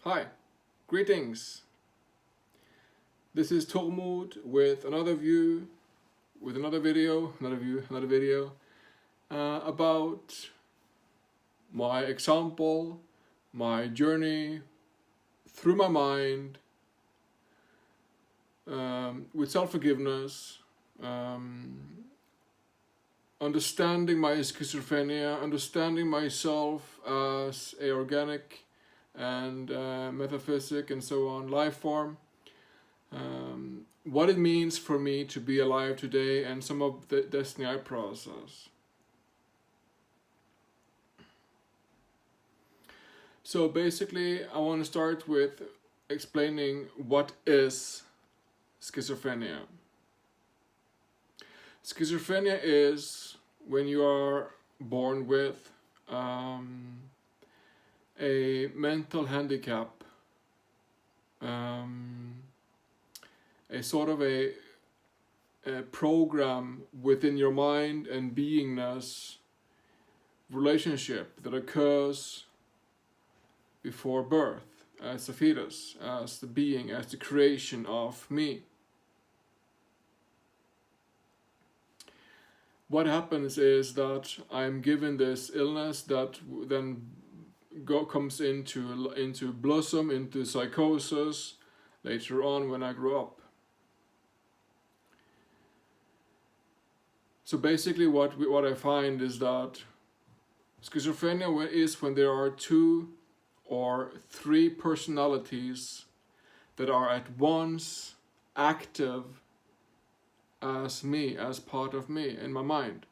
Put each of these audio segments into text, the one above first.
Hi, greetings. This is Tormod with another view, with another video, another video about my example, my journey through my mind with self-forgiveness, understanding my schizophrenia, understanding myself as a organic and metaphysic and so on life form, what it means for me to be alive today, and some of the destiny I process. So basically I want to start with explaining what is schizophrenia. Schizophrenia is when you are born with a mental handicap, a sort of a program within your mind and beingness relationship that occurs before birth, as a fetus, as the being, as the creation of me. What happens is that I'm given this illness that then comes into blossom, into psychosis later on when I grow up. So basically what I find is that schizophrenia is when there are 2 or 3 personalities that are at once active as me, as part of me in my mind.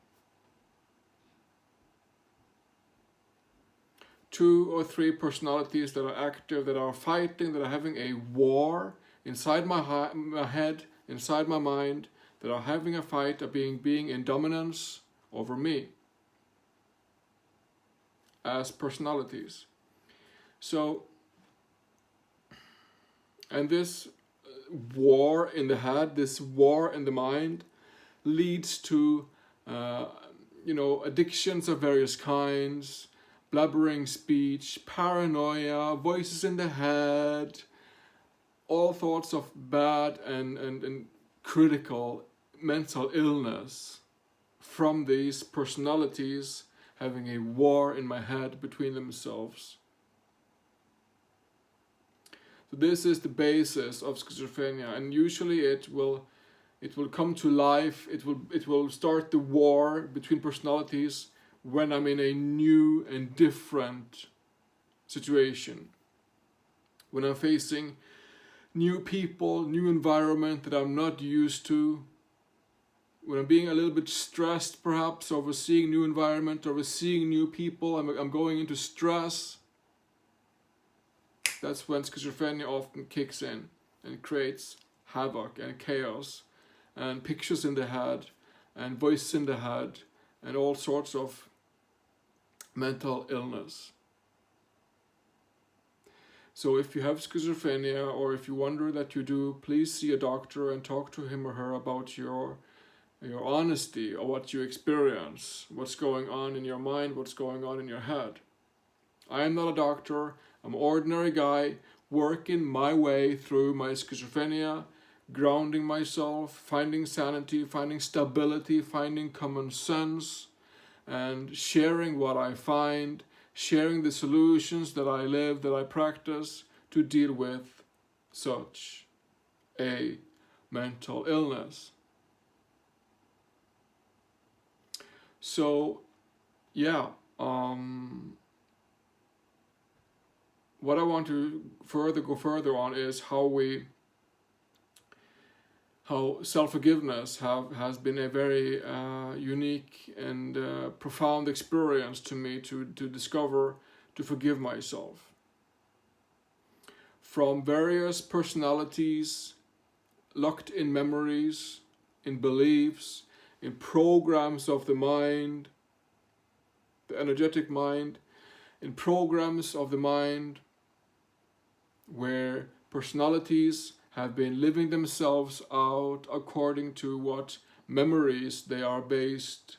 2 or 3 personalities that are active, that are fighting, that are having a war inside my head, inside my mind, that are having a fight of being in dominance over me as personalities. So, and this war in the head, this war in the mind, leads to addictions of various kinds, blubbering speech, paranoia, voices in the head, all thoughts of bad and critical mental illness from these personalities having a war in my head between themselves. So this is the basis of schizophrenia, and usually it will come to life. It will start the war between personalities when I'm in a new and different situation, when I'm facing new people, new environment that I'm not used to, when I'm being a little bit stressed perhaps over seeing new environment, over seeing new people, I'm going into stress. That's when schizophrenia often kicks in and creates havoc and chaos and pictures in the head and voices in the head and all sorts of mental illness. So if you have schizophrenia, or if you wonder that you do, please see a doctor and talk to him or her about your honesty, or what you experience, what's going on in your mind, what's going on in your head. I am not a doctor. I'm an ordinary guy working my way through my schizophrenia, grounding myself, finding sanity, finding stability, finding common sense, and sharing what I find, sharing the solutions that I live, that I practice to deal with such a mental illness. So, yeah, what I want to go further on is how self-forgiveness has been a very unique and profound experience to me to discover, to forgive myself. From various personalities, locked in memories, in beliefs, in programs of the mind, the energetic mind, in programs of the mind where personalities have been living themselves out according to what memories they are based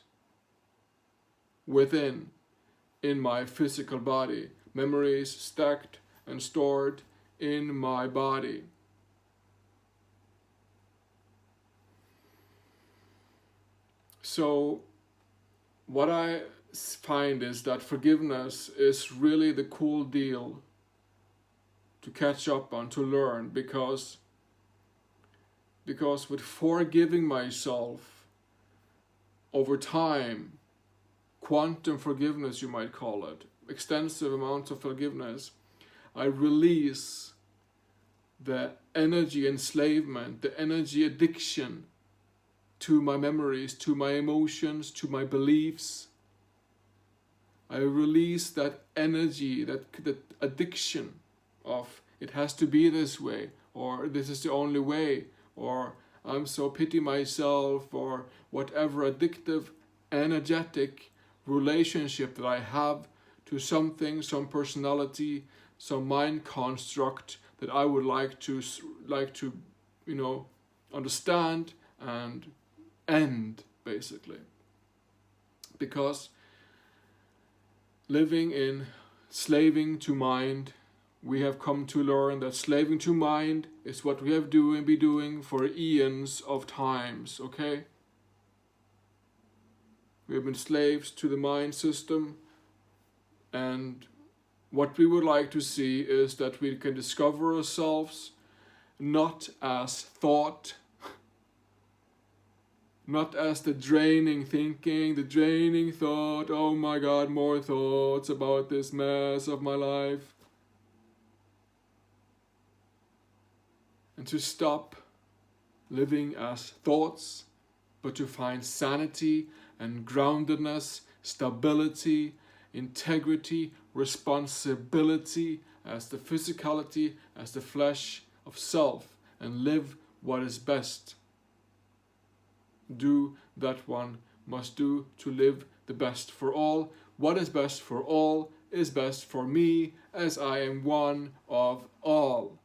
within in my physical body. Memories stacked and stored in my body. So what I find is that forgiveness is really the cool deal to catch up on, to learn, because with forgiving myself over time, quantum forgiveness you might call it, extensive amounts of forgiveness, I release the energy enslavement, the energy addiction to my memories, to my emotions, to my beliefs. I release that energy, that addiction of it has to be this way, or this is the only way, or I'm so pity myself, or whatever addictive, energetic relationship that I have to something, some personality, some mind construct that I would like to understand and end, basically. Because living in slaving to mind, we have come to learn that slaving to mind is what we have been doing for eons of times, okay? We have been slaves to the mind system, and what we would like to see is that we can discover ourselves not as thought, not as the draining thinking, the draining thought, oh my God, more thoughts about this mess of my life. And to stop living as thoughts, but to find sanity and groundedness, stability, integrity, responsibility as the physicality, as the flesh of self, and live what is best. Do that one must do to live the best for all. What is best for all is best for me, as I am one of all.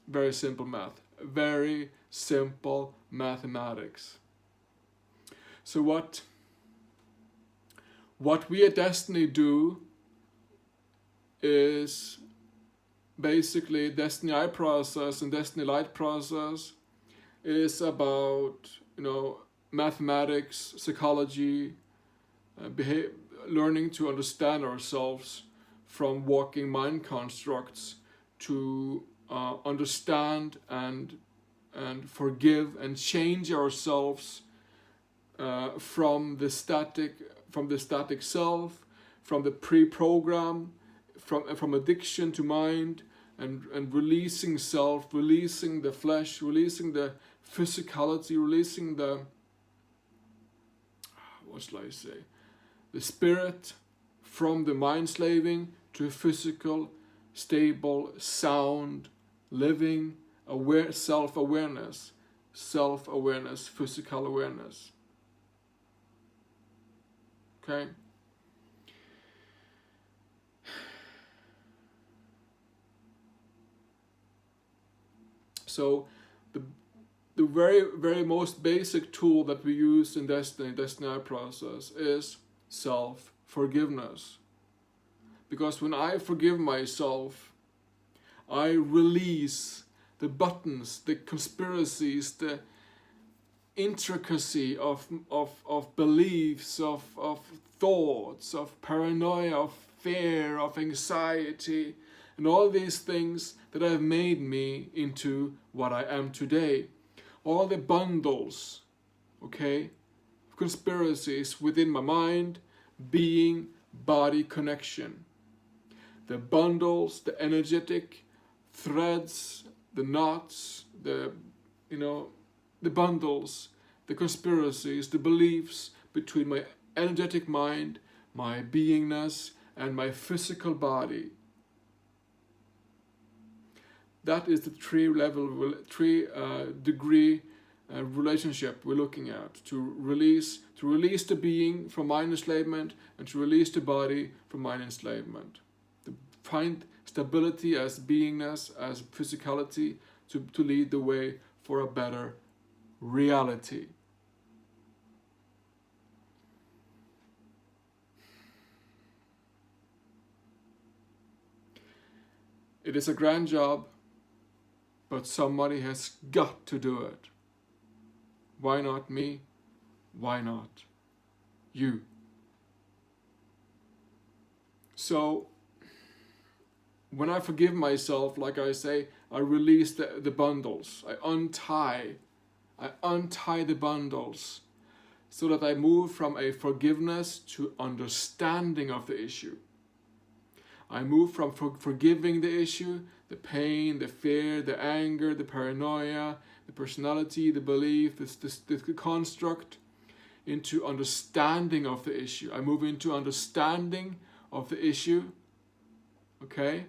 Very simple math. Very simple mathematics. So what we at Destiny do is basically Destiny I process and Destiny Light process is about, mathematics, psychology, learning to understand ourselves from walking mind constructs to understand and forgive and change ourselves from the static self, from the pre-program, from addiction to mind, and releasing self, releasing the flesh, releasing the physicality, releasing the, what shall I say, the spirit from the mind slaving to physical, stable, sound, living, self-awareness, physical awareness. Okay? So the very, very most basic tool that we use in Destiny process is self-forgiveness. Because when I forgive myself, I release the buttons, the conspiracies, the intricacy of beliefs, of thoughts, of paranoia, of fear, of anxiety, and all these things that have made me into what I am today. All the bundles, okay, of conspiracies within my mind, being, body connection. The bundles, the energetic threads, the knots, the bundles, the conspiracies, the beliefs between my energetic mind, my beingness, and my physical body. That is the three degree relationship we're looking at, to release the being from mind enslavement and to release the body from mind enslavement. To find stability as beingness, as physicality, to lead the way for a better reality. It is a grand job, but somebody has got to do it. Why not me? Why not you? So when I forgive myself, like I say, I release the bundles. I untie the bundles so that I move from a forgiveness to understanding of the issue. I move from forgiving the issue, the pain, the fear, the anger, the paranoia, the personality, the belief, the construct, into understanding of the issue. I move into understanding of the issue, okay?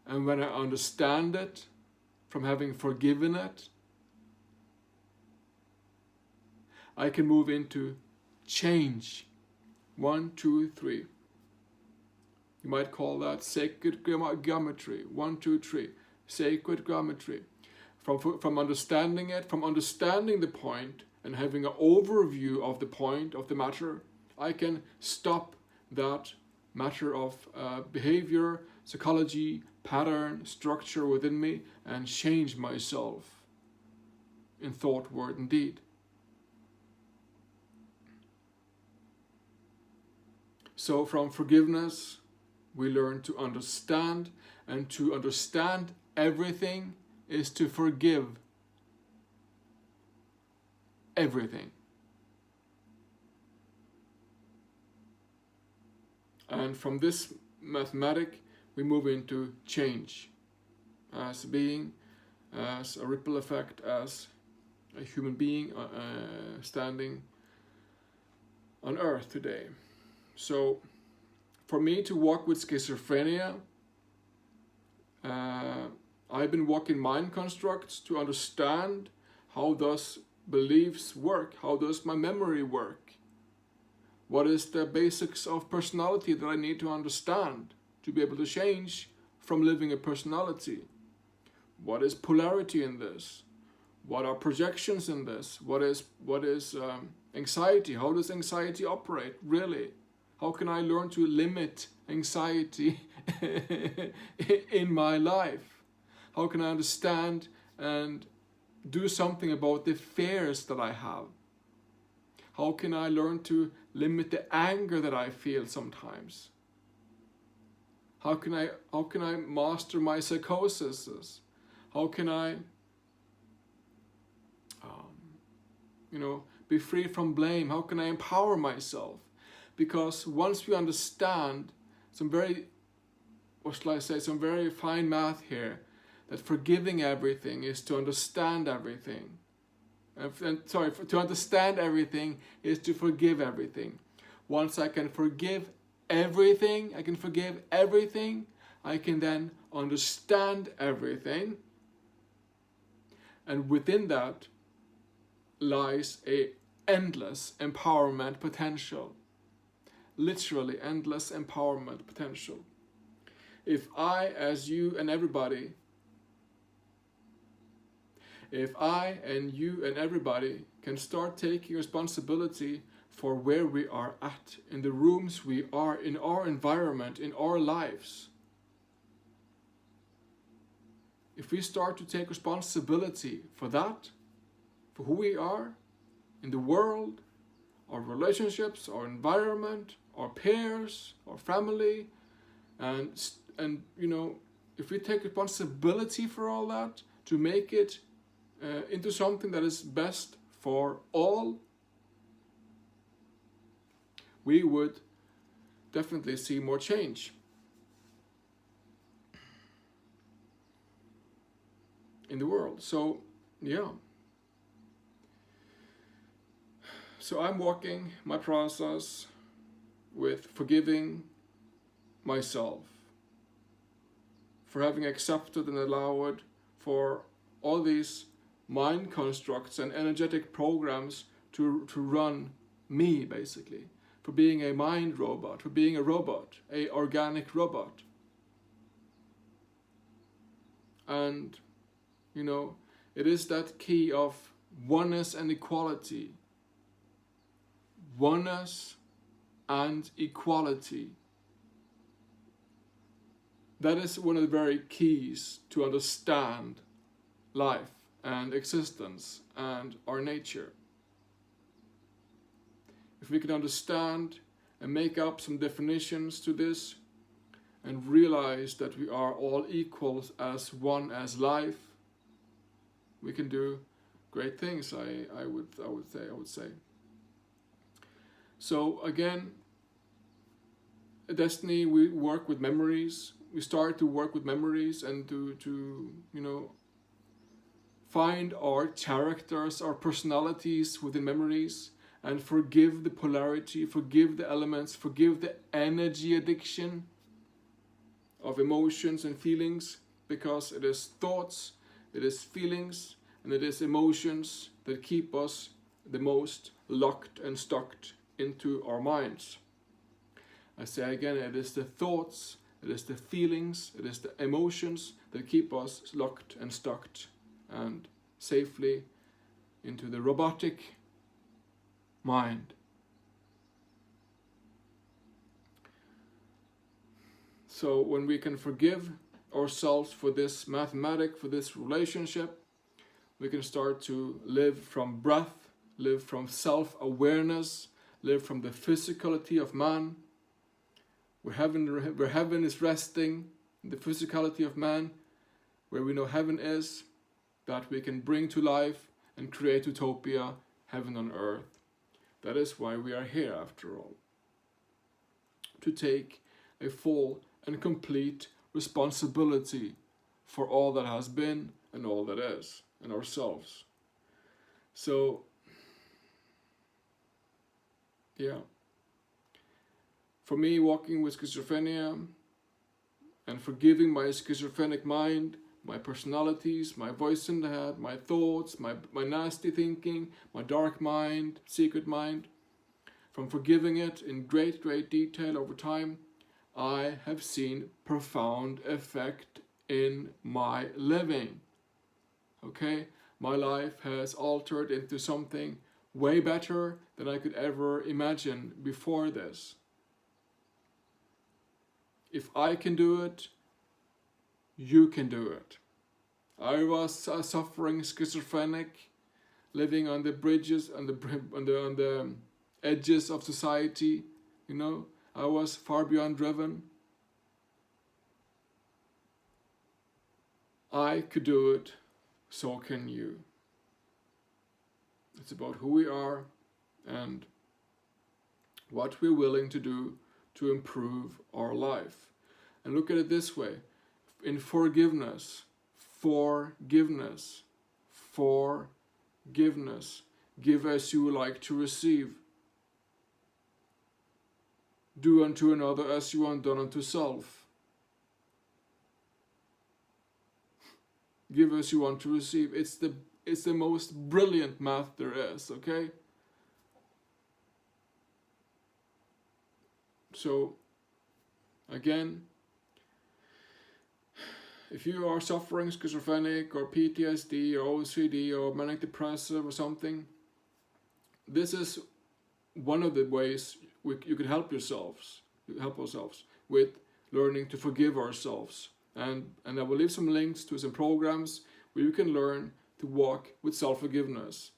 And when I understand it, from having forgiven it, I can move into change. 1, 2, 3. You might call that sacred geometry. 1, 2, 3. Sacred geometry. From understanding it, from understanding the point and having an overview of the point of the matter, I can stop that matter of behavior, psychology, pattern, structure within me and change myself in thought, word, and deed. So from forgiveness, we learn to understand, and to understand everything is to forgive everything. And from this mathematic, we move into change as a being, as a ripple effect, as a human being standing on earth today. So for me to walk with schizophrenia, I've been walking mind constructs to understand how does beliefs work, how does my memory work, what is the basics of personality that I need to understand to be able to change from living a personality. What is polarity in this? What are projections in this? What is anxiety? How does anxiety operate really? How can I learn to limit anxiety in my life? How can I understand and do something about the fears that I have? How can I learn to limit the anger that I feel sometimes? How can I master my psychosis? How can I be free from blame? How can I empower myself? Because once we understand some very fine math here, that forgiving everything is to understand everything. To understand everything is to forgive everything. Once I can forgive everything, I can then understand everything. And within that lies a endless empowerment potential. Literally endless empowerment potential. If I, as you and everybody, can start taking responsibility for where we are at, in the rooms we are, in our environment, in our lives. If we start to take responsibility for that, for who we are, in the world, our relationships, our environment, our peers, our family, and if we take responsibility for all that, to make it into something that is best for all, we would definitely see more change in the world. So, yeah. So I'm walking my process with forgiving myself for having accepted and allowed for all these mind constructs and energetic programs to run me, basically, for being a mind robot, for being a robot, a organic robot. And it is that key of oneness and equality. Oneness and equality. that is one of the very keys to understand life and existence and our nature. If we can understand and make up some definitions to this and realize that we are all equals as one as life, we can do great things, I would say. So again, at Destiny we work with memories. We start to work with memories and to find our characters, our personalities within memories, and forgive the polarity, forgive the elements, forgive the energy addiction of emotions and feelings, because it is thoughts, it is feelings, and it is emotions that keep us the most locked and stuck into our minds. I say again, it is the thoughts, it is the feelings, it is the emotions that keep us locked and stuck and safely into the robotic mind. So when we can forgive ourselves for this mathematic, for this relationship, we can start to live from breath, live from self-awareness, live from the physicality of man. Where heaven is resting, the physicality of man, where we know heaven is, that we can bring to life and create utopia, heaven on earth. That is why we are here, after all. To take a full and complete responsibility for all that has been and all that is, and ourselves. So, yeah. For me, walking with schizophrenia and forgiving my schizophrenic mind, my personalities, my voice in the head, my thoughts, my nasty thinking, my dark mind, secret mind, from forgiving it in great detail over time, I have seen profound effect in my living. Okay? My life has altered into something way better than I could ever imagine before this. If I can do it, you can do it. I was a suffering schizophrenic, living on the bridges, on the edges of society. I was far beyond driven. I could do it, so can you. It's about who we are and what we're willing to do to improve our life. And look at it this way. In forgiveness, give as you like to receive. Do unto another as you want done unto self. Give as you want to receive. It's the most brilliant math there is, okay? So, again, if you are suffering schizophrenic or PTSD or OCD or manic depressive or something, this is one of the ways you can help ourselves with learning to forgive ourselves. And I will leave some links to some programs where you can learn to walk with self-forgiveness.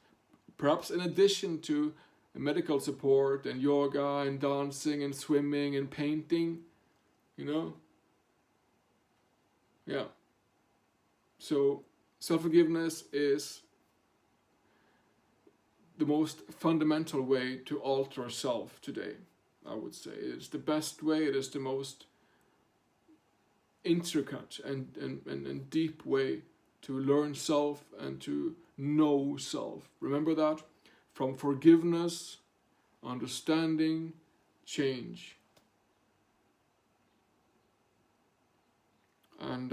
Perhaps in addition to medical support and yoga and dancing and swimming and painting, Yeah. So self-forgiveness is the most fundamental way to alter self today, I would say. It's the best way, it is the most intricate and deep way to learn self and to know self. Remember that? From forgiveness, understanding, change. And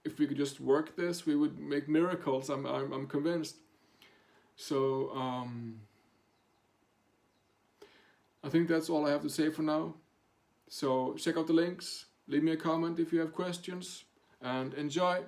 if we could just work this, we would make miracles. I'm convinced. So I think that's all I have to say for now. So check out the links, leave me a comment if you have questions, and enjoy.